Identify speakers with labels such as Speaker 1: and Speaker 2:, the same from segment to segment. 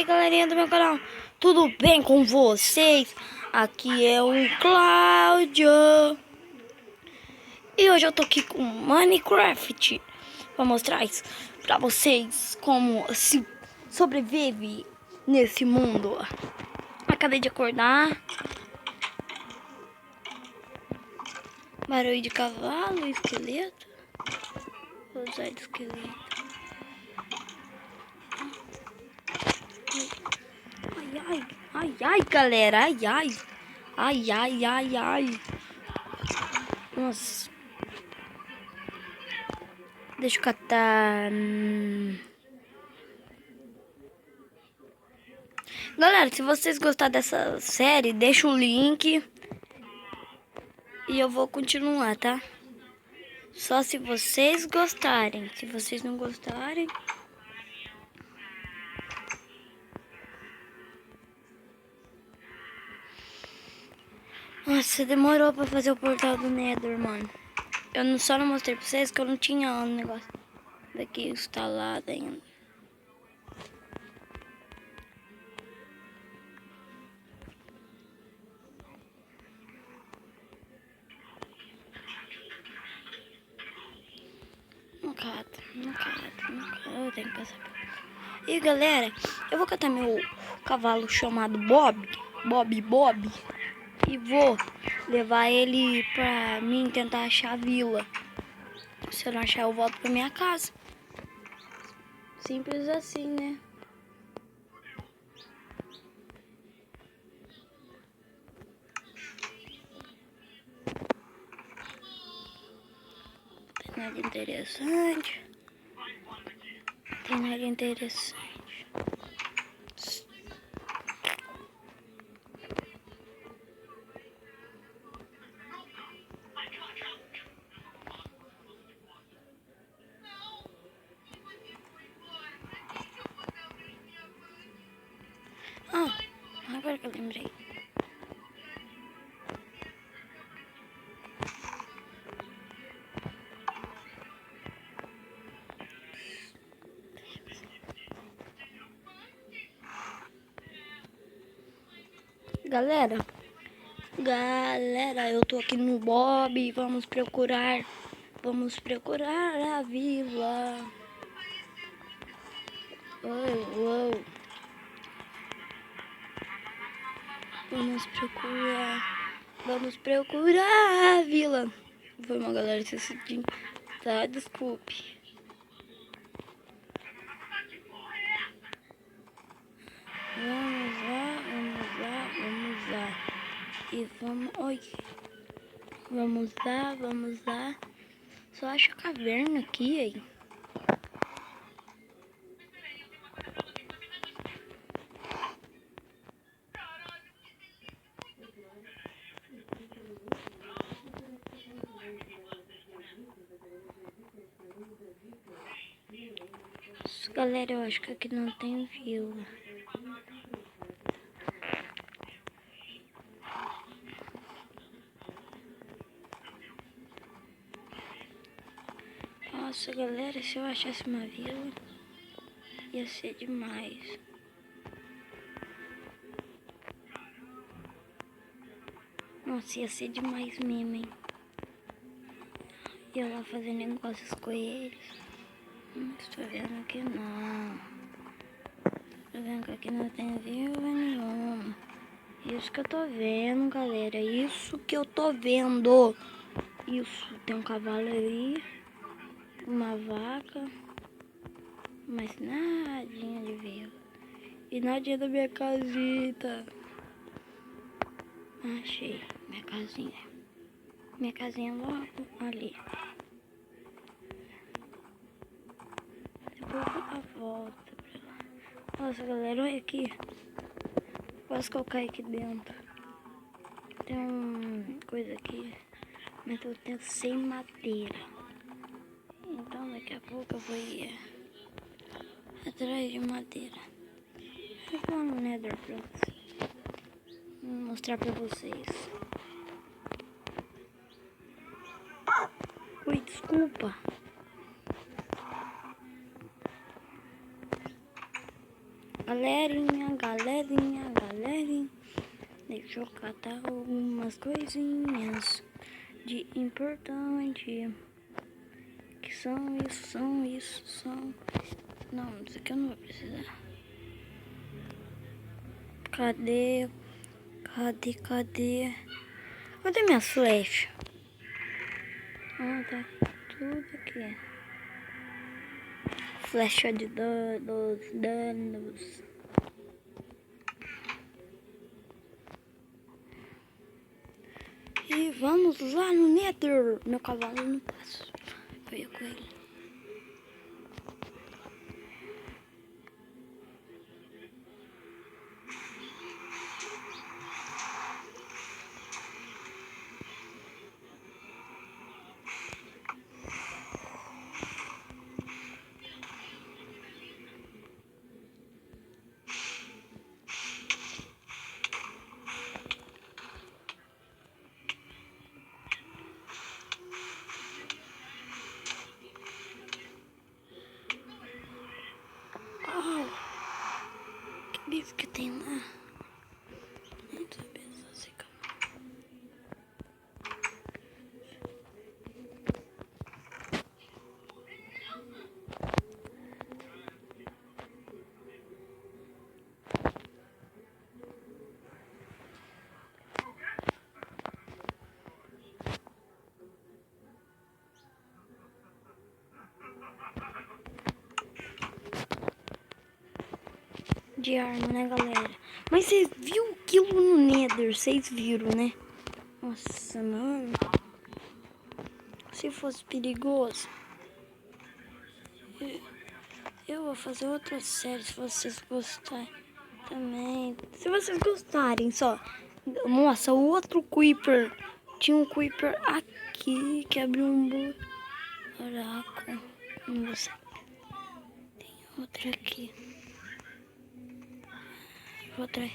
Speaker 1: aí, galerinha do meu canal, tudo bem com vocês? Aqui é o Cláudio e hoje eu tô aqui com Minecraft pra mostrar isso pra vocês, como se sobrevive nesse mundo. Acabei de acordar, barulho de cavalo, esqueleto. Vou usar de esqueleto. Ai, galera, ai. Nossa. Deixa eu catar. Galera, se vocês gostaram dessa série, deixa o link e eu vou continuar, tá? Só se vocês gostarem. Se vocês não gostarem... Nossa, demorou pra fazer o portal do Nether, mano. Eu só não mostrei pra vocês que eu não tinha o negócio daqui instalado ainda. Não cata. Eu tenho que passar. E galera, eu vou catar meu cavalo chamado Bob. E vou levar ele pra mim tentar achar a vila. Se eu não achar, eu volto pra minha casa. Simples assim, né? Tem nada interessante. Ah, agora que eu lembrei. Galera, eu tô aqui no Bob. Vamos procurar a vila. Uou. Vamos procurar a vila. Foi uma galera se sentindo. Tá, desculpe. Vamos lá. E vamos... Oi. Vamos lá. Só acho a caverna aqui, aí. Galera, eu acho que aqui não tem vila. Nossa, galera, se eu achasse uma vila, ia ser demais. Nossa, ia ser demais mesmo, hein? Ia lá fazer negócios com eles. Estou vendo que não. Tô vendo que aqui não tem vila nenhuma. Isso que eu tô vendo, galera. Isso que eu tô vendo. Isso, tem um cavalo ali. Uma vaca. Mas nadinha de vila. E nadinha da minha casita. Achei minha casinha. Minha casinha logo ali. Depois eu vou dar a volta pra lá. Nossa, galera, olha aqui. Quase que eu caí aqui dentro. Tem uma coisa aqui. Mas eu tenho sem madeira. Então daqui a pouco eu vou ir atrás de madeira. Eu vou no Nether pra vou mostrar pra vocês. Ui, desculpa. Galerinha, galerinha, galerinha. Deixa eu catar algumas coisinhas de importante. Que são isso, são. Não, isso aqui eu não vou precisar. Cadê? Cadê minhas flechas? Ah, tá tudo aqui. Flecha de danos. E vamos lá no Nether. Meu cavalo não passa. Eu ia com ele. Que bicho que tem lá? Não sabia se de arma, né, galera? Mas vocês viram aquilo no Nether? Vocês viram, né? Nossa, mano. Se fosse perigoso, eu vou fazer outra série se vocês gostarem também. Se vocês gostarem, só. Nossa, o outro Creeper. Tinha um Creeper aqui que abriu um buraco. Nossa. Tem outro aqui. Vou atrás.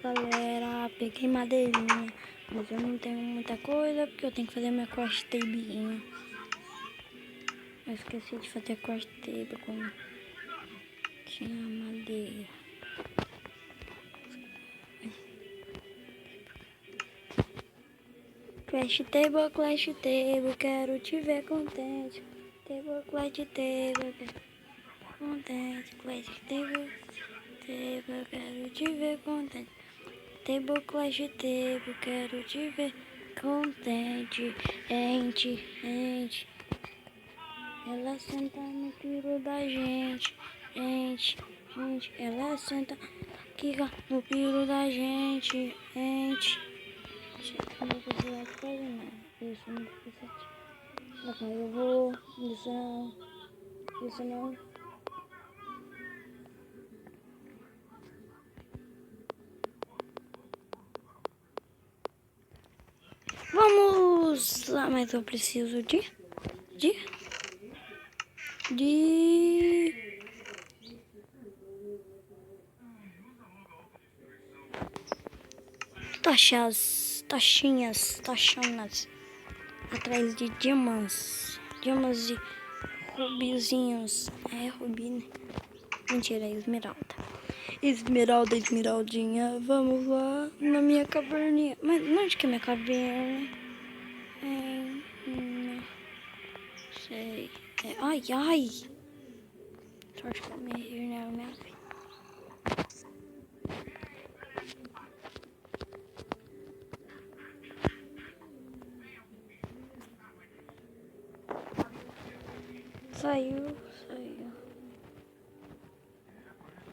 Speaker 1: Galera, peguei madeirinha, mas eu não tenho muita coisa porque eu tenho que fazer minha cross tabinha. Eu esqueci de fazer cross table quando tinha madeira. Clash table, quero te ver contente. Clash table, contente. Clash table, quero te ver contente. Clash table, quero te ver contente. Gente. Ela senta no piro da gente. Ela senta aqui no piro da gente. Eu não precisa fazer nada. Isso não precisa. Agora eu vou. Isso não. Vamos lá, mas eu preciso de taxanas atrás de diamantes e rubizinhos. É rubi, né? Mentira, é esmeralda. Esmeralda, esmeraldinha, vamos lá na minha caverninha. Mas onde que é minha caverna? Não sei. Ai, ai. Sorte que eu me rir, né, minha vida. Saiu.